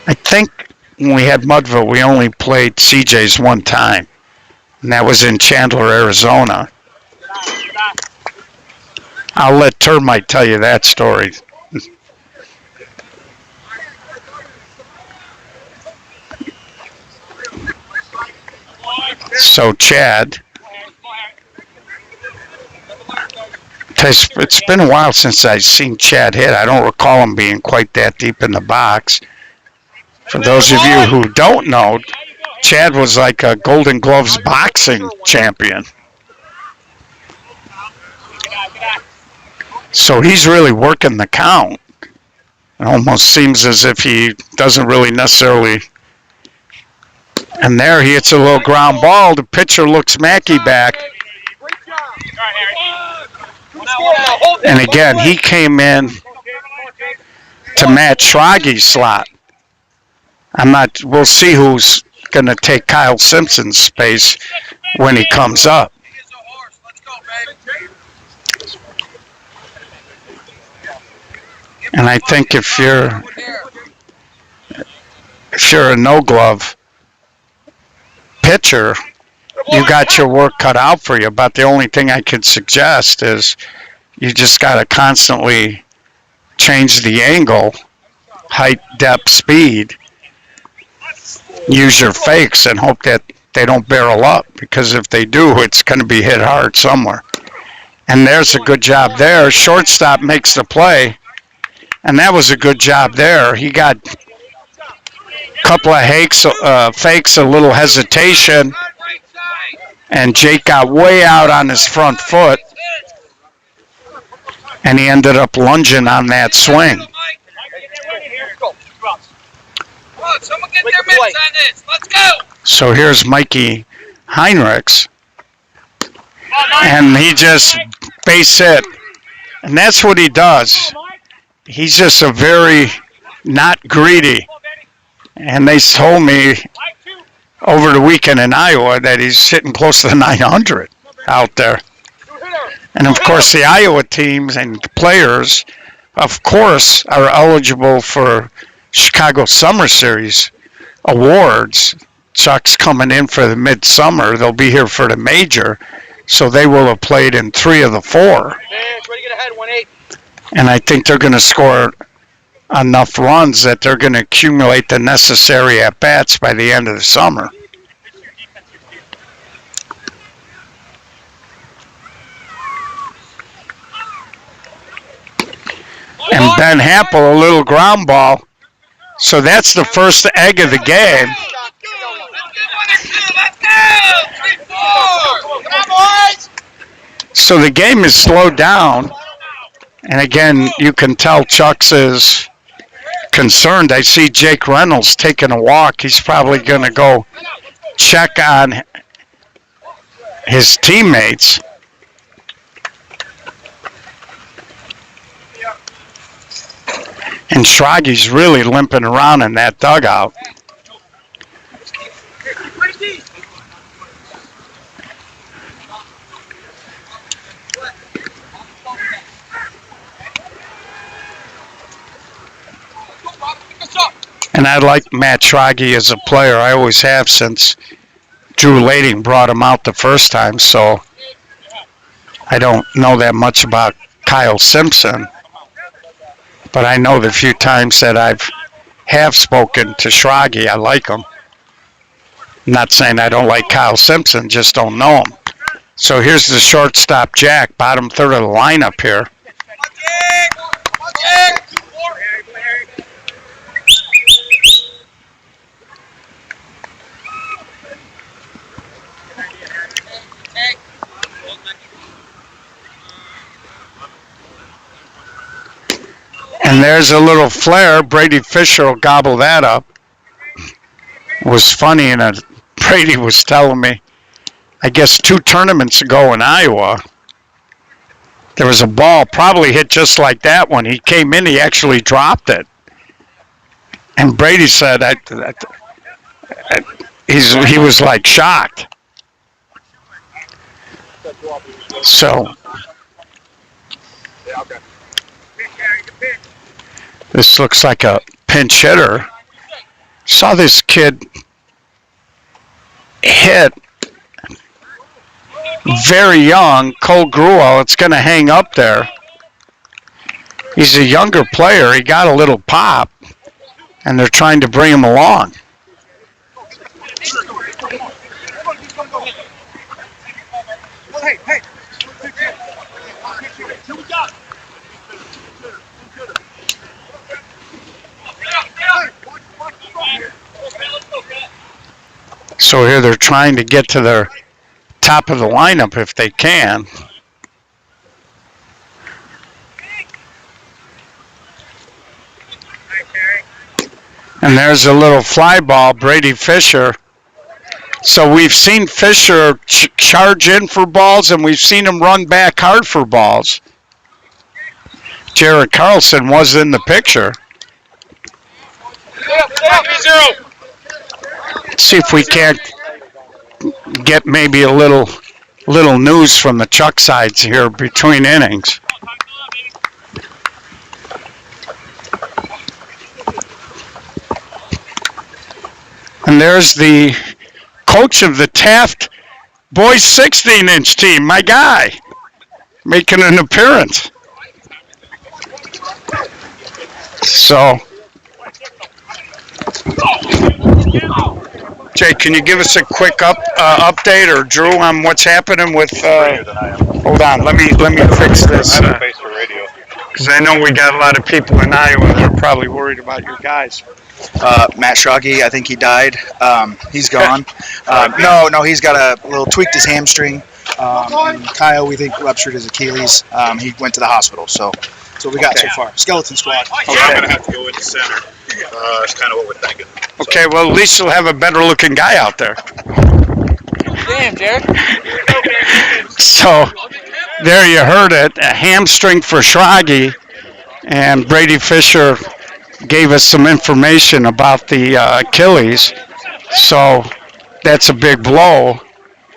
I think when we had Mudville, we only played CJ's one time, and that was in Chandler, Arizona. I'll let Termite tell you that story. So Chad, it's been a while since I've seen Chad hit. I don't recall him being quite that deep in the box. For those of you who don't know, Chad was like a Golden Gloves boxing champion. So he's really working the count. It almost seems as if he doesn't really necessarily. And there he hits a little ground ball. The pitcher looks Mackey back. And again, he came in to match Schraggy's slot. We'll see who's going to take Kyle Simpson's space when he comes up. And I think if you're a no-glove pitcher, you got your work cut out for you. But the only thing I can suggest is you just got to constantly change the angle, height, depth, speed. Use your fakes and hope that they don't barrel up, because if they do, it's going to be hit hard somewhere. And there's a good job there. Shortstop makes the play, and that was a good job there. He got a couple of fakes, a little hesitation, and Jake got way out on his front foot, and he ended up lunging on that swing. Someone get their mitts on this. Let's go. So here's Mikey Heinrichs, and he just base hit. And that's what he does. He's just a very not greedy. And they told me over the weekend in Iowa that he's hitting close to 900 out there. And of course the Iowa teams and players, of course, are eligible for Chicago Summer Series awards. Chuck's coming in for the midsummer. They'll be here for the major, so they will have played in 3 of the 4. And I think they're going to score enough runs that they're going to accumulate the necessary at-bats by the end of the summer. And Ben Happel, a little ground ball. So that's the first egg of the game. So the game is slowed down. And again, you can tell Chuck's is concerned. I see Jake Reynolds taking a walk. He's probably going to go check on his teammates. And Schraggy's really limping around in that dugout. And I like Matt Schraggy as a player. I always have since Drew Lading brought him out the first time. So I don't know that much about Kyle Simpson. But I know the few times that have spoken to Schraggy, I like him. I'm not saying I don't like Kyle Simpson, just don't know him. So here's the shortstop, Jack, bottom third of the lineup here. And there's a little flare. Brady Fisher will gobble that up. It was funny, and Brady was telling me, I guess 2 tournaments ago in Iowa, there was a ball probably hit just like that one. He came in, he actually dropped it. And Brady said he was like shocked. So this looks like a pinch hitter. Saw this kid hit very young, Cole Gruel. It's going to hang up there. He's a younger player. He got a little pop, and they're trying to bring him along. So here they're trying to get to their top of the lineup if they can. And there's a little fly ball, Brady Fisher. So we've seen Fisher charge in for balls, and we've seen him run back hard for balls. Jared Carlson was in the picture. Let's see if we can't get maybe a little news from the Chuck sides here between innings. And there's the coach of the Taft boys 16-inch team, my guy, making an appearance. So, Jay, can you give us a quick update, or Drew, on what's happening with? Hold on, let me fix this. Because I know we got a lot of people in Iowa that are probably worried about your guys. Matt Schrage, I think he died. He's gone. No, he's got a little tweaked his hamstring. And Kyle, we think ruptured his Achilles. He went to the hospital. So we got so far. Skeleton squad. Okay. I'm going to have to go into center. That's kind of what we're thinking. Okay, well, at least you'll have a better looking guy out there. Damn, Jared. So there you heard it. A hamstring for Schrage, and Brady Fisher gave us some information about the Achilles. So that's a big blow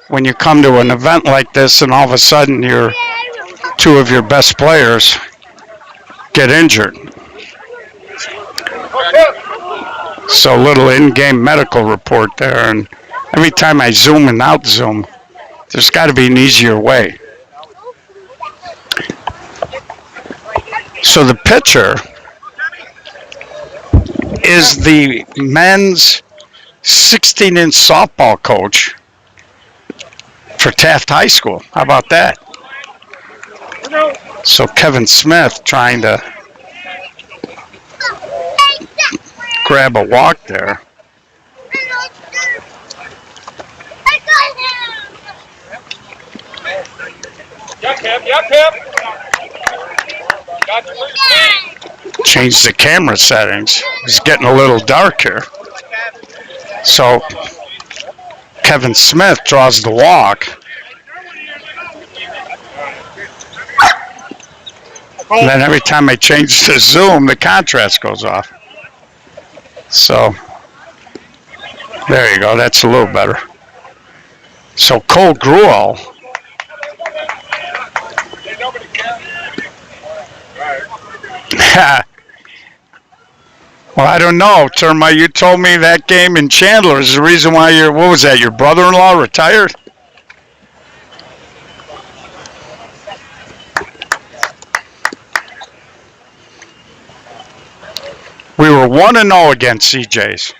when you come to an event like this and all of a sudden two of your best players get injured. So little in-game medical report there, and every time I zoom and out-zoom, there's got to be an easier way. So the pitcher is the men's 16-inch softball coach for Taft High School. How about that? So Kevin Smith trying to grab a walk there. Change the camera settings. It's getting a little dark here. So Kevin Smith draws the walk. And then every time I change to zoom, the contrast goes off. So there you go. That's a little better. So Cole Gruel. Well, I don't know, Termite. You told me that game in Chandler is the reason why what was that, your brother-in-law retired? We were 1-0 against CJ's.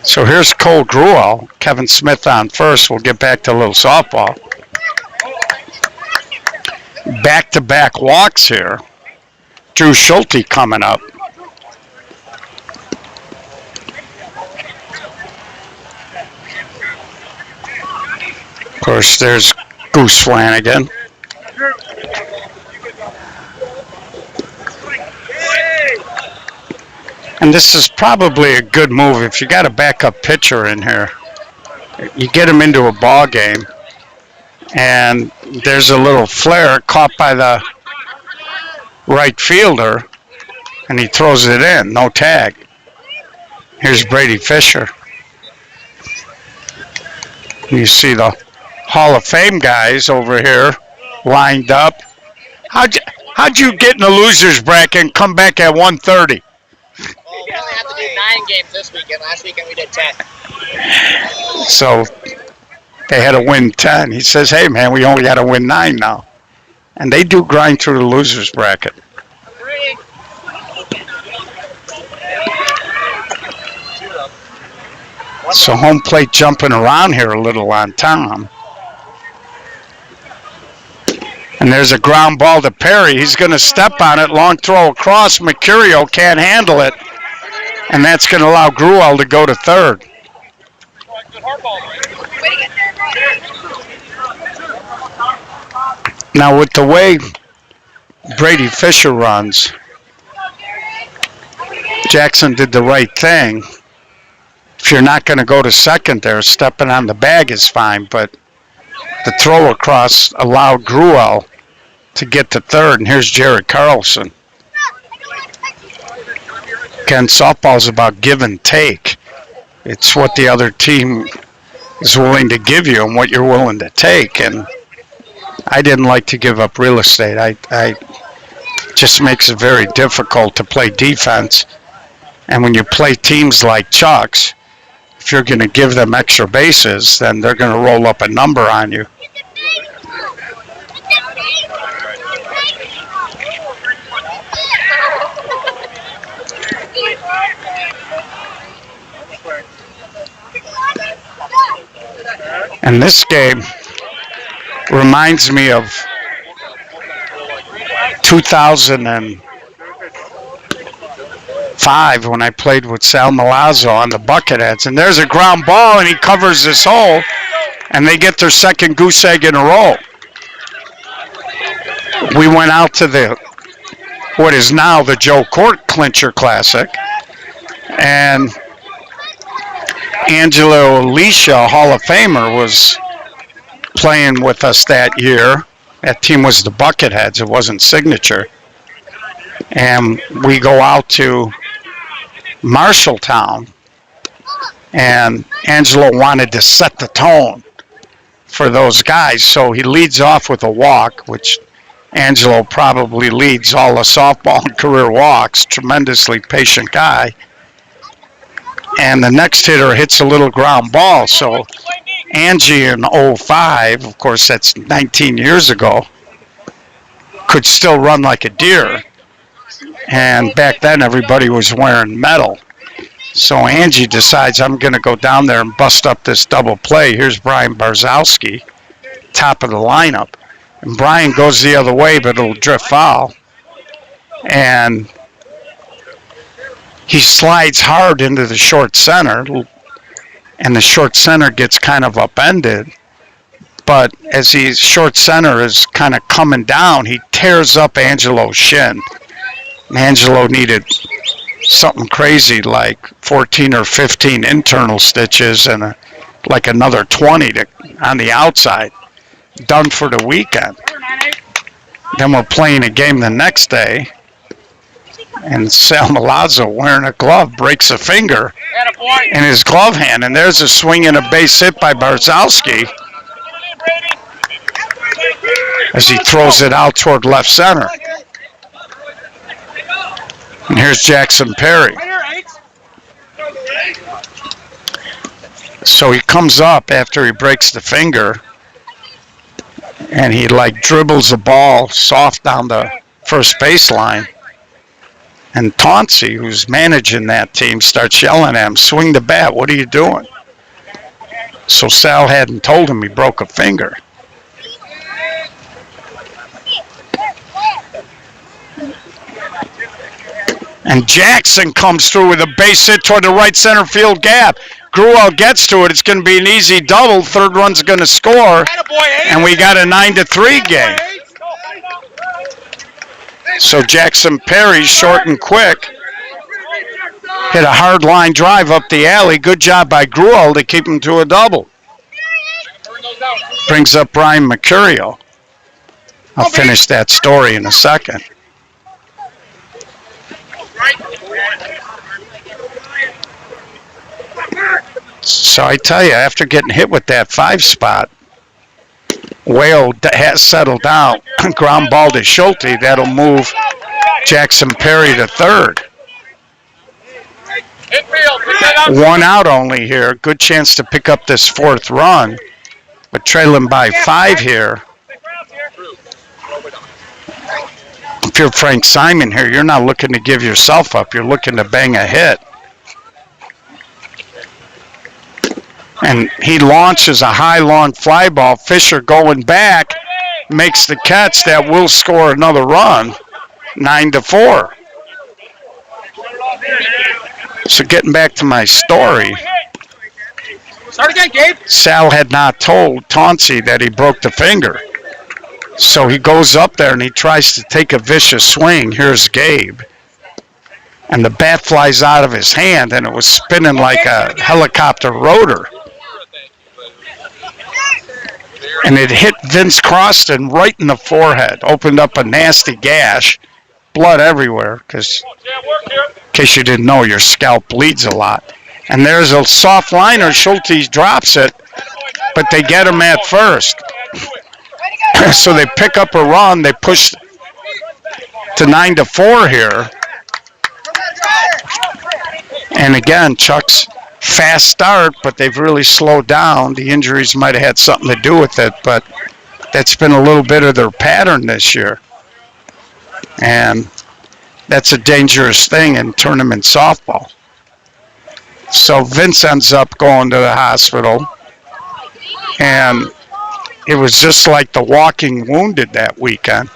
So here's Cole Gruel, Kevin Smith on first. We'll get back to a little softball. Back-to-back walks here. Drew Schulte coming up. Of course, there's Goose Flanagan. And this is probably a good move if you got a backup pitcher in here. You get him into a ball game, and there's a little flare caught by the right fielder, and he throws it in, no tag. Here's Brady Fisher. You see the Hall of Fame guys over here lined up. How'd you get in the loser's bracket and come back at 1:30? Well, we only have to do 9 games this weekend. Last weekend we did 10. So they had to win 10. He says, hey, man, we only got to win 9 now. And they do grind through the loser's bracket. So home plate jumping around here a little on Tom. And there's a ground ball to Perry. He's going to step on it. Long throw across. Mercurio can't handle it. And that's going to allow Gruel to go to third. Now with the way Brady Fisher runs, Jackson did the right thing. If you're not going to go to second there, stepping on the bag is fine, but the throw across allowed Gruel to get to third, and here's Jared Carlson. Again, softball's about give and take. It's what the other team is willing to give you and what you're willing to take, and I didn't like to give up real estate. I just makes it very difficult to play defense, and when you play teams like Chuck's, if you're going to give them extra bases, then they're going to roll up a number on you. And this game reminds me of 2005 when I played with Sal Milazzo on the Bucketheads. And there's a ground ball, and he covers this hole, and they get their second goose egg in a row. We went out to what is now the Joe Court Clincher Classic, and Angelo Alicia, Hall of Famer, was playing with us that year. That team was the Bucketheads. It wasn't Signature. And we go out to Marshalltown, and Angelo wanted to set the tone for those guys. So he leads off with a walk, which Angelo probably leads all the softball and career walks. Tremendously patient guy. And the next hitter hits a little ground ball. So Angie in 05, of course that's 19 years ago, could still run like a deer. And back then everybody was wearing metal. So Angie decides, I'm going to go down there and bust up this double play. Here's Brian Barzowski, top of the lineup. And Brian goes the other way, but it'll drift foul. And he slides hard into the short center, and the short center gets kind of upended. But as his short center is kind of coming down, he tears up Angelo's shin. And Angelo needed something crazy like 14 or 15 internal stitches and like another 20 on the outside. Done for the weekend. Then we're playing a game the next day, and Sal Milazzo, wearing a glove, breaks a finger in his glove hand, and there's a swing and a base hit by Barzowski as he throws it out toward left center. And here's Jackson Perry. So he comes up after he breaks the finger, and he like dribbles the ball soft down the first baseline. And Tauncey, who's managing that team, starts yelling at him, swing the bat, what are you doing? So Sal hadn't told him he broke a finger. And Jackson comes through with a base hit toward the right center field gap. Gruel gets to it. It's going to be an easy double. Third run's going to score. And we got a 9-3 game. So Jackson Perry, short and quick, hit a hard line drive up the alley. Good job by Gruel to keep him to a double. Brings up Brian Mercurio. I'll finish that story in a second. So I tell you, after getting hit with that 5 spot, Whale has settled down. Ground ball to Schulte. That'll move Jackson Perry to third. 1 out only here. Good chance to pick up this 4th run. But trailing by 5 here. If you're Frank Simon here, you're not looking to give yourself up. You're looking to bang a hit. And he launches a high, long fly ball. Fisher going back, makes the catch. That will score another run, 9-4. So getting back to my story, Start again, Gabe. Sal had not told Tauncey that he broke the finger. So he goes up there and he tries to take a vicious swing. Here's Gabe. And the bat flies out of his hand, and it was spinning like a helicopter rotor. And it hit Vince Croston right in the forehead, opened up a nasty gash, blood everywhere, because in case you didn't know, your scalp bleeds a lot. And there's a soft liner. Schulte drops it, but they get him at first. So they pick up a run. They push to 9-4 here. And again, Chuck's fast start, but they've really slowed down. The injuries might have had something to do with it, but that's been a little bit of their pattern this year. And that's a dangerous thing in tournament softball. So Vince ends up going to the hospital, and it was just like the walking wounded that weekend.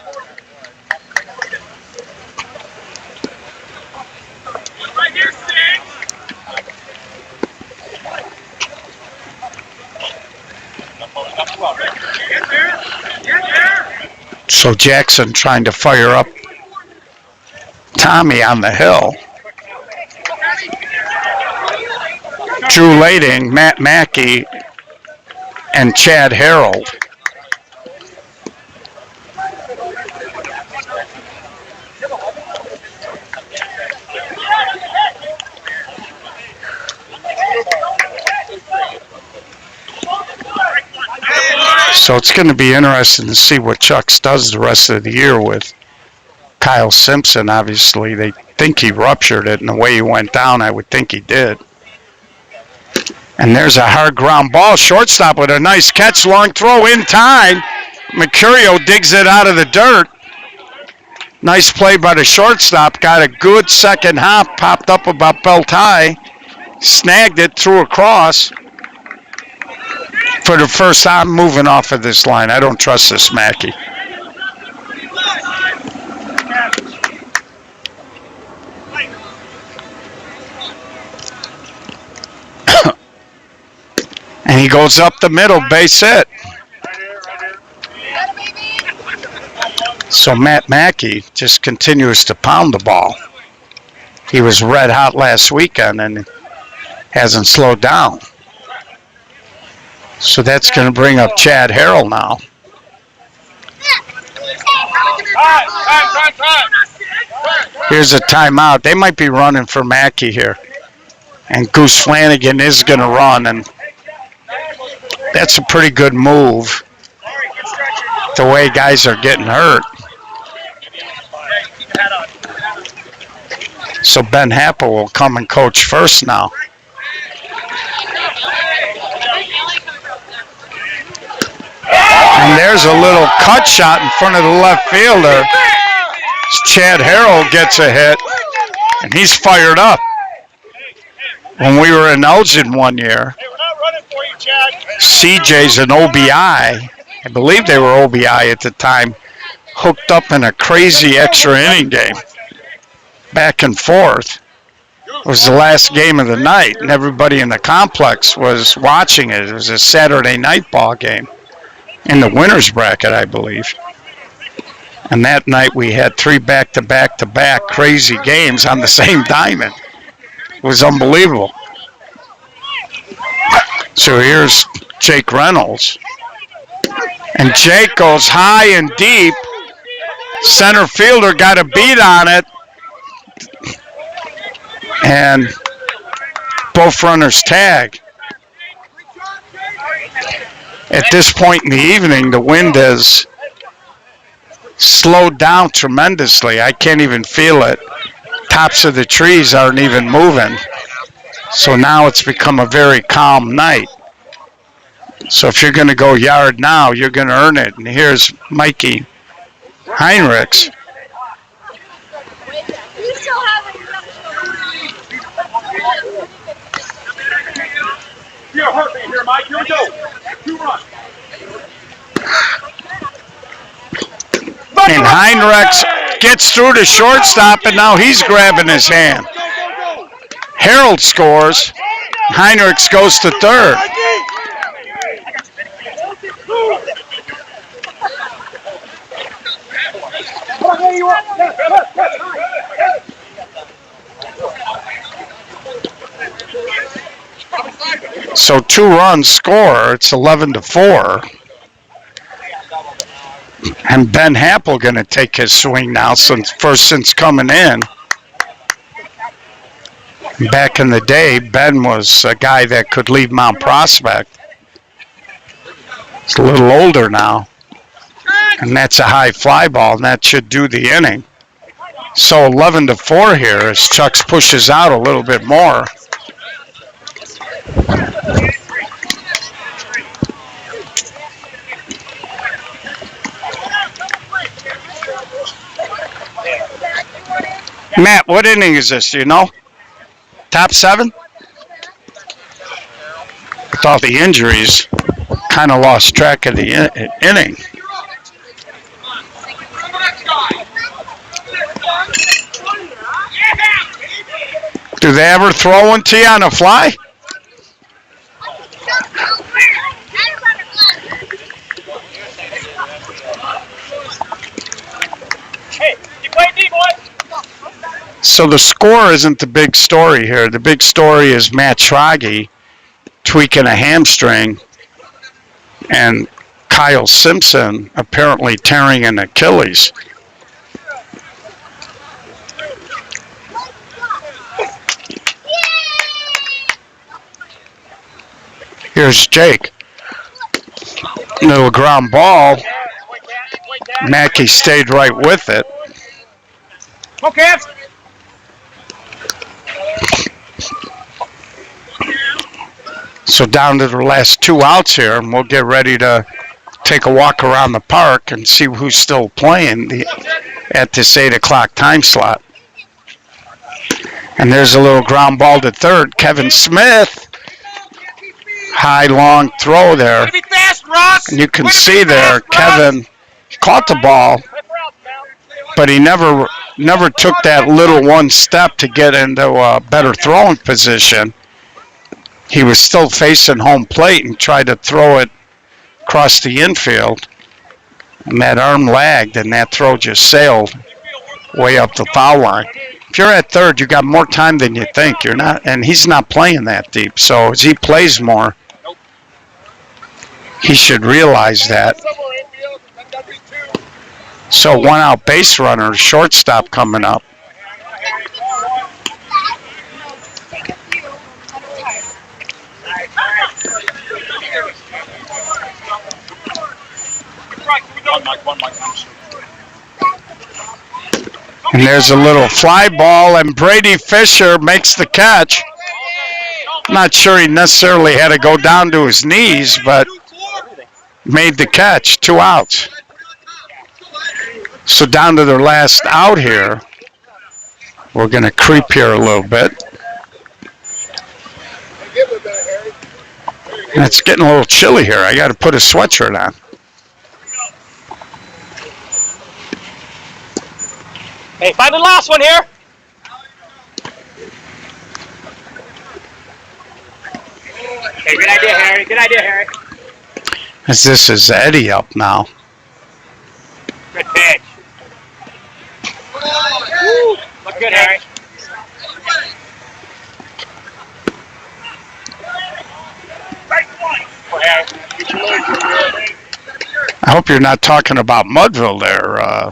So Jackson trying to fire up Tommy on the hill. Drew Lading, Matt Mackey, and Chad Harold. So it's going to be interesting to see what Chucks does the rest of the year with Kyle Simpson. Obviously, they think he ruptured it, and the way he went down, I would think he did. And there's a hard ground ball. Shortstop with a nice catch, long throw in time. Mercurio digs it out of the dirt. Nice play by the shortstop. Got a good second hop, popped up about belt high, snagged it, threw across. For the first time moving off of this line. I don't trust this Mackey. And he goes up the middle, base hit. So Matt Mackey just continues to pound the ball. He was red hot last weekend and hasn't slowed down. So that's going to bring up Chad Harrell now. Here's a timeout. They might be running for Mackey here. And Goose Flanagan is going to run. And that's a pretty good move, the way guys are getting hurt. So Ben Happel will come and coach first now. And there's a little cut shot in front of the left fielder. Chad Harrell gets a hit. And he's fired up. When we were in Elgin one year, Hey, we're not running for you, Chad. CJ's an OBI, I believe they were OBI at the time, hooked up in a crazy extra inning game. Back and forth. It was the last game of the night, and everybody in the complex was watching it. It was a Saturday night ball game in the winner's bracket, I believe. And that night we had 3 back-to-back-to-back crazy games on the same diamond. It was unbelievable. So here's Jake Reynolds. And Jake goes high and deep. Center fielder got a beat on it. And both runners tag. At this point in the evening, the wind has slowed down tremendously. I can't even feel it. Tops of the trees aren't even moving. So now it's become a very calm night. So if you're going to go yard now, you're going to earn it. And here's Mikey Heinrichs. You're hurt me here, Mike. Here we go. 2 runs. And Heinrichs gets through to shortstop, and now he's grabbing his hand. Harold scores. Heinrichs goes to third. So 2 runs score. It's 11-4. And Ben Happel going to take his swing now since coming in. Back in the day, Ben was a guy that could leave Mount Prospect. He's a little older now. And that's a high fly ball, and that should do the inning. So 11-4 here as Chucks pushes out a little bit more. Matt, what inning is this? Do you know? Top 7? With all the injuries, kind of lost track of the inning. Do they ever throw one to you on a fly? Hey, you play D, boy. So the score isn't the big story here. The big story is Matt Schrage tweaking a hamstring and Kyle Simpson apparently tearing an Achilles. Here's Jake. Little ground ball. Mackey stayed right with it. Okay. So down to the last 2 outs here, and we'll get ready to take a walk around the park and see who's still playing at this 8 o'clock time slot. And there's a little ground ball to third. Kevin Smith, high long throw there. And you can see there, Kevin caught the ball, but he never took that little one step to get into a better throwing position. He was still facing home plate and tried to throw it across the infield. And that arm lagged, and that throw just sailed way up the foul line. If you're at third, you got more time than you think. You're not, and he's not playing that deep. So as he plays more, he should realize that. So 1 out base runner, shortstop coming up. And there's a little fly ball, and Brady Fisher makes the catch. Not sure he necessarily had to go down to his knees, but made the catch. 2 outs. So down to their last out here. We're going to creep here a little bit. And it's getting a little chilly here. I got to put a sweatshirt on. Hey, find the last one here. Hey, good idea, Harry. Good idea, Harry. As this is Eddie up now. Good pitch. Woo. Look good, Harry. I hope you're not talking about Mudville there.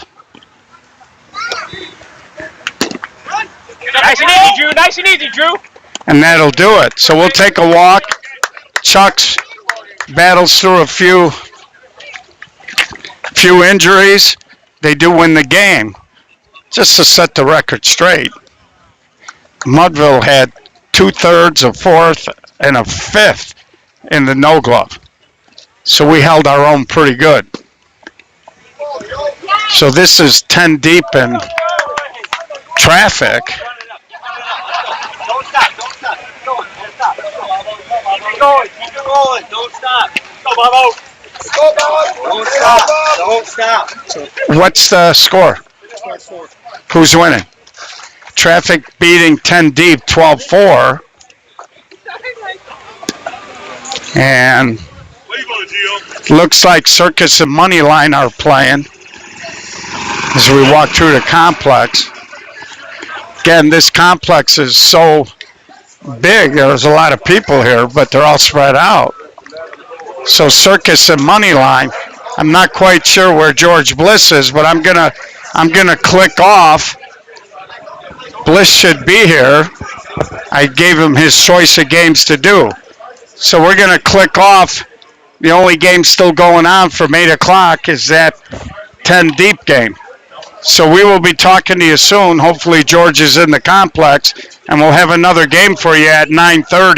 Nice and easy, Drew. Nice and easy, Drew. And that'll do it. So we'll take a walk. Chuck's battles through a few injuries. They do win the game. Just to set the record straight, Mudville had 2/3, a fourth, and a fifth in the no glove. So we held our own pretty good. So this is 10 deep in traffic. Don't stop. Don't stop. Keep going. Don't stop. Keep going. Keep it rolling. Don't stop. Go, Bobo. Go, Bobo. Don't stop. Don't stop. What's the score? Who's winning? Traffic beating 10 deep, 12-4. And looks like Circus and Moneyline are playing as we walk through the complex. Again, this complex is so big. There's a lot of people here, but they're all spread out. So Circus and Moneyline. I'm not quite sure where George Bliss is, but I'm gonna click off. Bliss should be here. I gave him his choice of games to do. So we're gonna click off. The only game still going on from 8 o'clock is that 10 deep game. So we will be talking to you soon. Hopefully George is in the complex, and we'll have another game for you at 9:30.